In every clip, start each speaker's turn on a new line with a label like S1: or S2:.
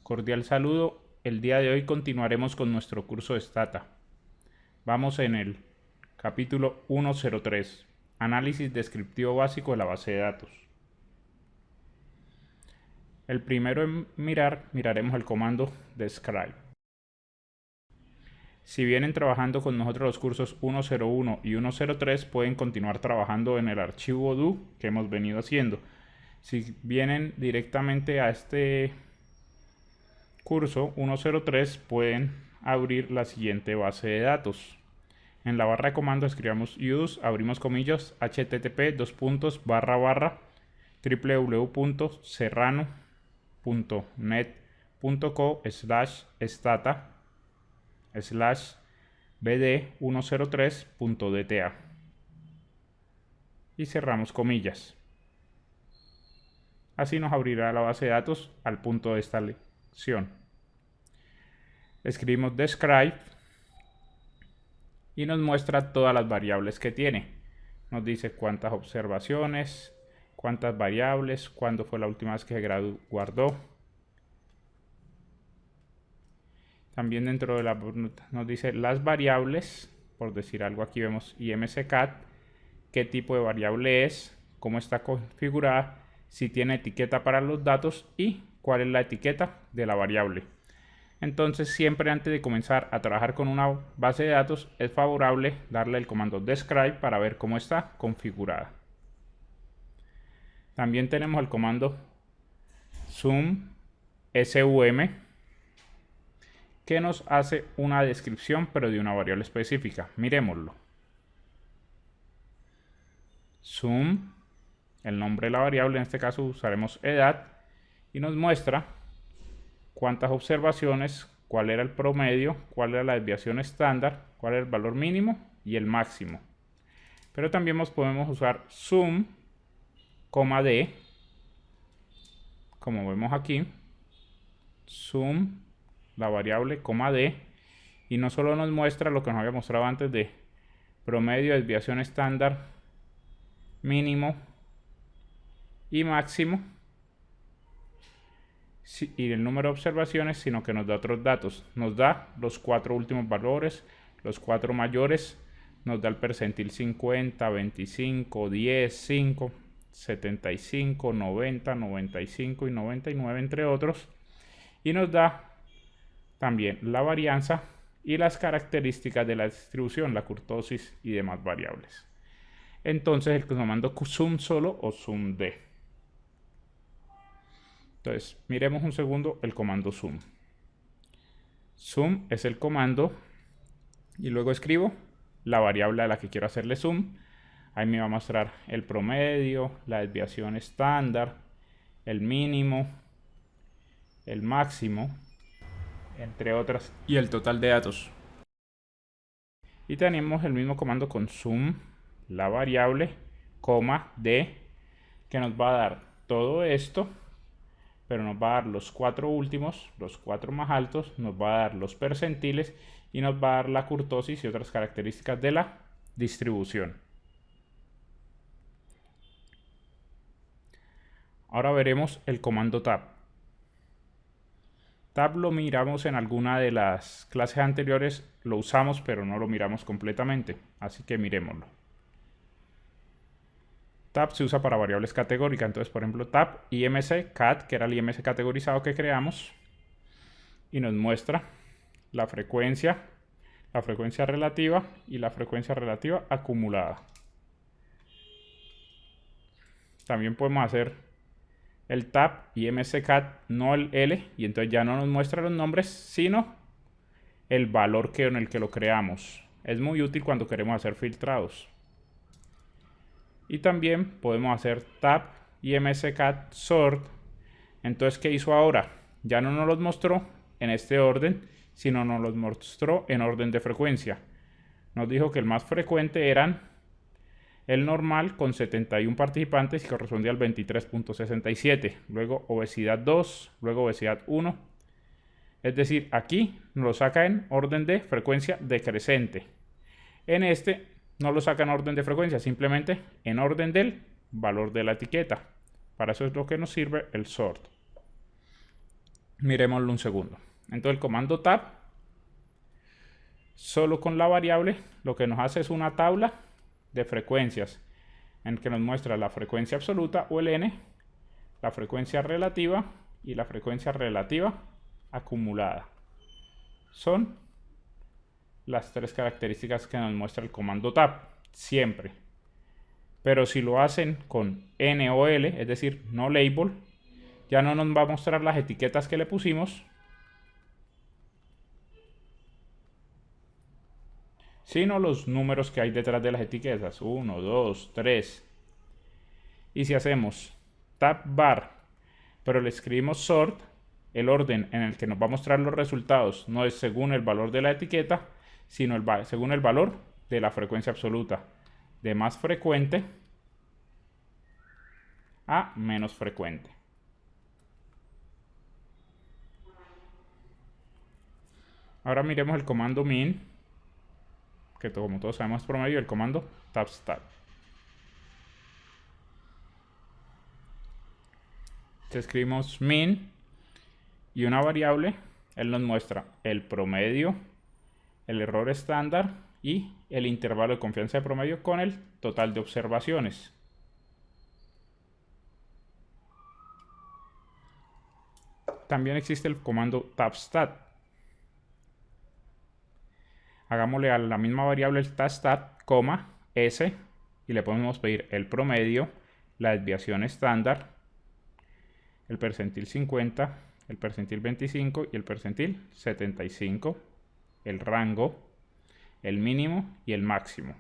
S1: Cordial saludo. El día de hoy continuaremos con nuestro curso de Stata. Vamos en el capítulo 103, análisis descriptivo básico de la base de datos. El primero en miraremos el comando describe. Si vienen trabajando con nosotros los cursos 101 y 103, pueden continuar trabajando en el archivo do que hemos venido haciendo. Si vienen directamente a este curso 103, pueden abrir la siguiente base de datos. En la barra de comandos escribamos use, abrimos comillas, http://www.serrano.net.co/bd103.dta y cerramos comillas. Así nos abrirá la base de datos al punto de esta lección. Escribimos describe y nos muestra todas las variables que tiene. Nos dice cuántas observaciones, cuántas variables, cuándo fue la última vez que se guardó. También dentro de la nos dice las variables, por decir algo, aquí vemos imscat, qué tipo de variable es, cómo está configurada, si tiene etiqueta para los datos y cuál es la etiqueta de la variable. Entonces, siempre antes de comenzar a trabajar con una base de datos es favorable darle el comando describe para ver cómo está configurada. También tenemos el comando sum que nos hace una descripción pero de una variable específica. Miremoslo. Sum, el nombre de la variable, en este caso usaremos edad, y nos muestra cuántas observaciones, cuál era el promedio, cuál era la desviación estándar, cuál era el valor mínimo y el máximo. Pero también podemos usar sum, d, como vemos aquí, sum, la variable, d, y no solo nos muestra lo que nos había mostrado antes de promedio, desviación estándar, mínimo y máximo, y el número de observaciones, sino que nos da otros datos. Nos da los 4 últimos valores, los 4 mayores, nos da el percentil 50, 25, 10, 5, 75, 90, 95 y 99, entre otros. Y nos da también la varianza y las características de la distribución, la kurtosis y demás variables. Entonces el comando sum solo o sumd. Entonces, miremos un segundo el comando sum. Sum es el comando y luego escribo la variable a la que quiero hacerle sum. Ahí me va a mostrar el promedio, la desviación estándar, el mínimo, el máximo, entre otras, y el total de datos. Y tenemos el mismo comando con sum, la variable, d, que nos va a dar todo esto, pero nos va a dar los 4 últimos, los 4 más altos, nos va a dar los percentiles y nos va a dar la kurtosis y otras características de la distribución. Ahora veremos el comando tab. Tab lo miramos en alguna de las clases anteriores, lo usamos pero no lo miramos completamente, así que miremoslo. Tab se usa para variables categóricas, entonces por ejemplo tab imscat, que era el IMS categorizado que creamos, y nos muestra la frecuencia relativa y la frecuencia relativa acumulada. También podemos hacer el tab imscat, no el L, y entonces ya no nos muestra los nombres, sino el valor en el que lo creamos. Es muy útil cuando queremos hacer filtrados. Y también podemos hacer tab imscat sort. Entonces, ¿qué hizo ahora? Ya no nos los mostró en este orden, sino nos los mostró en orden de frecuencia. Nos dijo que el más frecuente eran el normal con 71 participantes y correspondía al 23.67. Luego obesidad 2, luego obesidad 1. Es decir, aquí nos lo saca en orden de frecuencia decreciente. En este no lo saca en orden de frecuencia, simplemente en orden del valor de la etiqueta. Para eso es lo que nos sirve el sort. Miremoslo un segundo. Entonces el comando tab, solo con la variable, lo que nos hace es una tabla de frecuencias en que nos muestra la frecuencia absoluta o el n, la frecuencia relativa y la frecuencia relativa acumulada. Son las tres características que nos muestra el comando tab, siempre. Pero si lo hacen con N o L, es decir, no label, ya no nos va a mostrar las etiquetas que le pusimos, sino los números que hay detrás de las etiquetas, 1, 2, 3. Y si hacemos tab bar, pero le escribimos sort, el orden en el que nos va a mostrar los resultados no es según el valor de la etiqueta, sino según el valor de la frecuencia absoluta, de más frecuente a menos frecuente. Ahora miremos el comando min, que como todos sabemos es promedio, el comando tabstat. Escribimos min y una variable, él nos muestra el promedio, el error estándar y el intervalo de confianza de promedio con el total de observaciones. También existe el comando tabstat. Hagámosle a la misma variable el tabstat, s, y le podemos pedir el promedio, la desviación estándar, el percentil 50, el percentil 25 y el percentil 75, el rango, el mínimo y el máximo.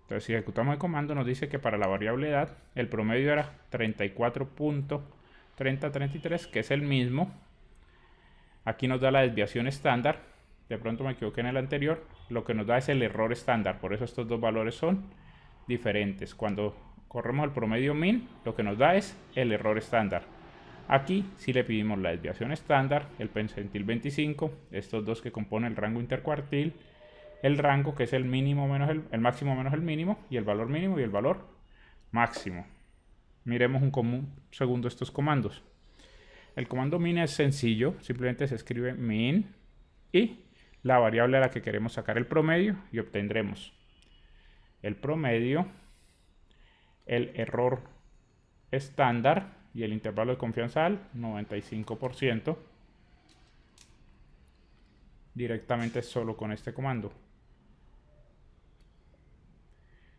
S1: Entonces si ejecutamos el comando nos dice que para la variable edad el promedio era 34.3033, que es el mismo. Aquí nos da la desviación estándar, de pronto me equivoqué en el anterior, lo que nos da es el error estándar, por eso estos dos valores son diferentes. Cuando corremos el promedio min, lo que nos da es el error estándar. Aquí sí le pedimos la desviación estándar, el percentil 25, estos dos que componen el rango intercuartil, el rango que es el mínimo menos el máximo menos el mínimo, y el valor mínimo y el valor máximo. Miremos un segundo estos comandos. El comando min es sencillo, simplemente se escribe min y la variable a la que queremos sacar el promedio y obtendremos el promedio, el error estándar y el intervalo de confianza al 95%, directamente solo con este comando.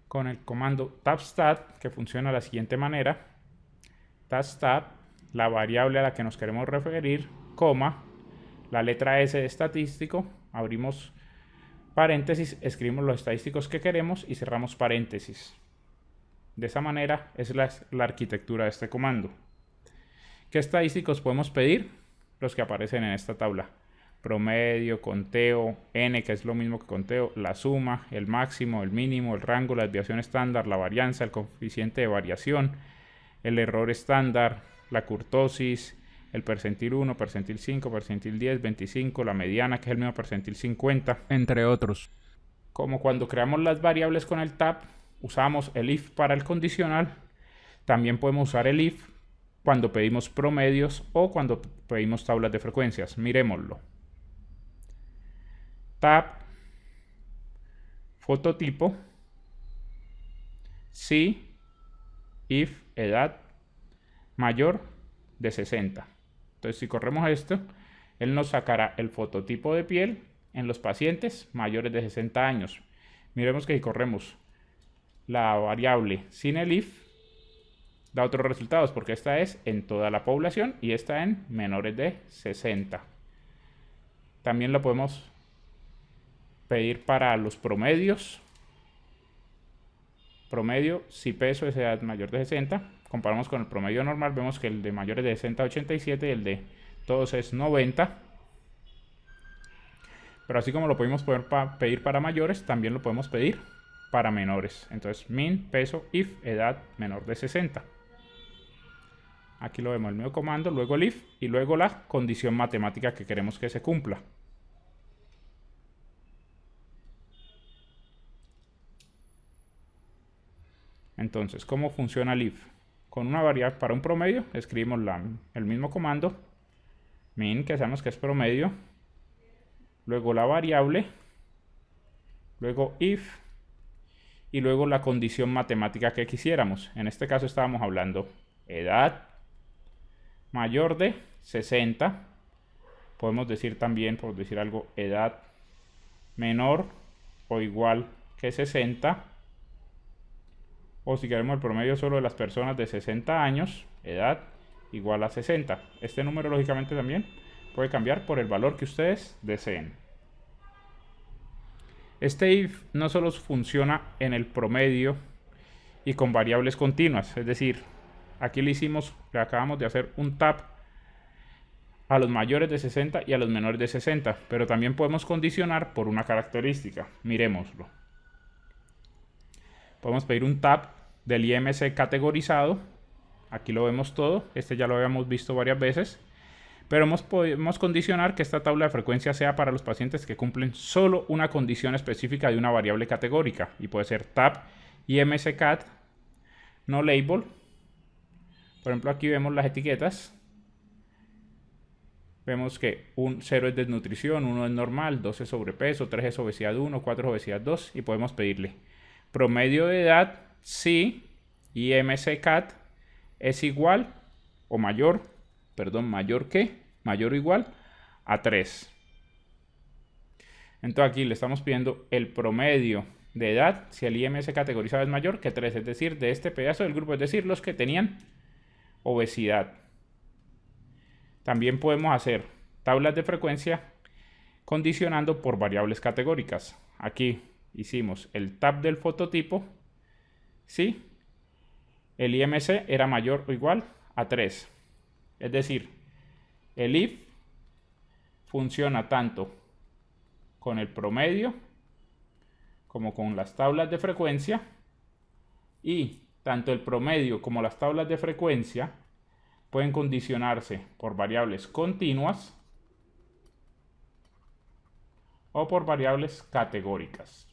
S1: Con el comando tabstat, que funciona de la siguiente manera: tabstat, la variable a la que nos queremos referir, coma, la letra S de estadístico, abrimos paréntesis, escribimos los estadísticos que queremos y cerramos paréntesis. De esa manera es la arquitectura de este comando. ¿Qué estadísticos podemos pedir? Los que aparecen en esta tabla: promedio, conteo, n, que es lo mismo que conteo, la suma, el máximo, el mínimo, el rango, la desviación estándar, la varianza, el coeficiente de variación, el error estándar, la kurtosis, el percentil 1, percentil 5, percentil 10, 25, la mediana, que es el mismo percentil 50, entre otros. Como cuando creamos las variables con el tab, usamos el if para el condicional, también podemos usar el if cuando pedimos promedios o cuando pedimos tablas de frecuencias. Miremoslo. Tab, fototipo, si, if, edad mayor de 60. Entonces si corremos esto, él nos sacará el fototipo de piel en los pacientes mayores de 60 años. Miremos que si corremos la variable sin el if, da otros resultados, porque esta es en toda la población y esta en menores de 60. También lo podemos pedir para los promedios. Promedio, si peso es edad mayor de 60. Comparamos con el promedio normal, vemos que el de mayores de 60 es 87 y el de todos es 90. Pero así como lo podemos pedir para mayores, también lo podemos pedir para menores. Entonces min, peso, if, edad menor de 60. Aquí lo vemos, el mismo comando, luego el if y luego la condición matemática que queremos que se cumpla. Entonces, ¿cómo funciona el if? con una variable para un promedio, escribimos el mismo comando, min, que sabemos que es promedio, luego la variable, luego if, y luego la condición matemática que quisiéramos. En este caso estábamos hablando edad mayor de 60. Podemos decir también, por decir algo, edad menor o igual que 60. O si queremos el promedio solo de las personas de 60 años, edad igual a 60. Este número lógicamente también puede cambiar por el valor que ustedes deseen. Este if no solo funciona en el promedio y con variables continuas, es decir, aquí le acabamos de hacer un tab a los mayores de 60 y a los menores de 60, pero también podemos condicionar por una característica. Miremoslo. Podemos pedir un tab del IMC categorizado. Aquí lo vemos todo, este ya lo habíamos visto varias veces. Pero podemos condicionar que esta tabla de frecuencia sea para los pacientes que cumplen solo una condición específica de una variable categórica. Y puede ser tab IMCCAT, no label. Por ejemplo, aquí vemos las etiquetas. Vemos que 0 es desnutrición, 1 es normal, 2 es sobrepeso, 3 es obesidad 1, 4 es obesidad 2. Y podemos pedirle promedio de edad si IMCCAT es igual o mayor o igual a 3. Entonces aquí le estamos pidiendo el promedio de edad si el IMC categorizado es mayor que 3, es decir, de este pedazo del grupo, es decir, los que tenían obesidad. También podemos hacer tablas de frecuencia condicionando por variables categóricas. Aquí hicimos el tab del fototipo si el IMC era mayor o igual a 3. Es decir, el if funciona tanto con el promedio como con las tablas de frecuencia, y tanto el promedio como las tablas de frecuencia pueden condicionarse por variables continuas o por variables categóricas.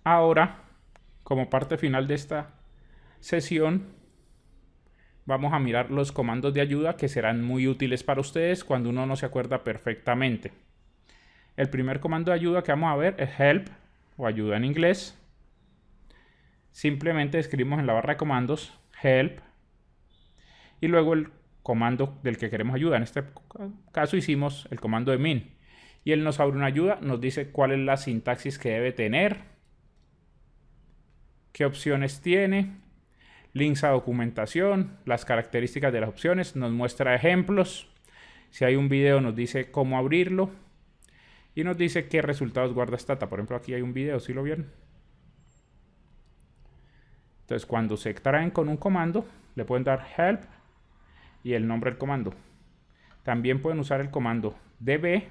S1: Ahora, como parte final de esta sesión, vamos a mirar los comandos de ayuda que serán muy útiles para ustedes cuando uno no se acuerda perfectamente. El primer comando de ayuda que vamos a ver es help, o ayuda en inglés. Simplemente escribimos en la barra de comandos help y luego el comando del que queremos ayuda. En este caso hicimos el comando de min y él nos abre una ayuda, nos dice cuál es la sintaxis que debe tener, qué opciones tiene, links a documentación, las características de las opciones, nos muestra ejemplos, si hay un video nos dice cómo abrirlo y nos dice qué resultados guarda Stata. Por ejemplo, aquí hay un video, ¿sí lo vieron? Entonces, cuando se extraen con un comando, le pueden dar help y el nombre del comando. También pueden usar el comando db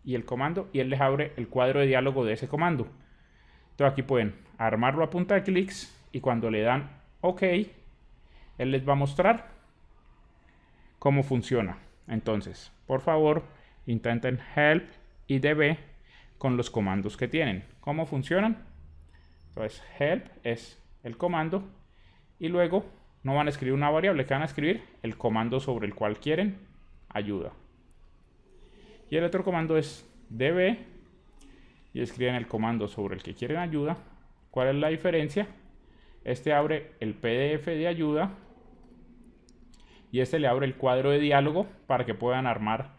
S1: y el comando, y él les abre el cuadro de diálogo de ese comando. Entonces aquí pueden armarlo a punta de clics y cuando le dan OK, él les va a mostrar cómo funciona. Entonces, por favor, intenten help y db con los comandos que tienen. ¿Cómo funcionan? Entonces, help es el comando y luego no van a escribir una variable, que van a escribir el comando sobre el cual quieren ayuda. Y el otro comando es db y escriben el comando sobre el que quieren ayuda. ¿Cuál es la diferencia? Este abre el PDF de ayuda y este le abre el cuadro de diálogo para que puedan armar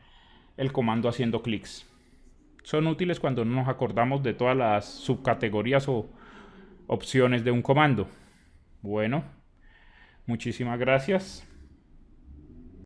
S1: el comando haciendo clics. Son útiles cuando no nos acordamos de todas las subcategorías o opciones de un comando. Bueno, muchísimas gracias.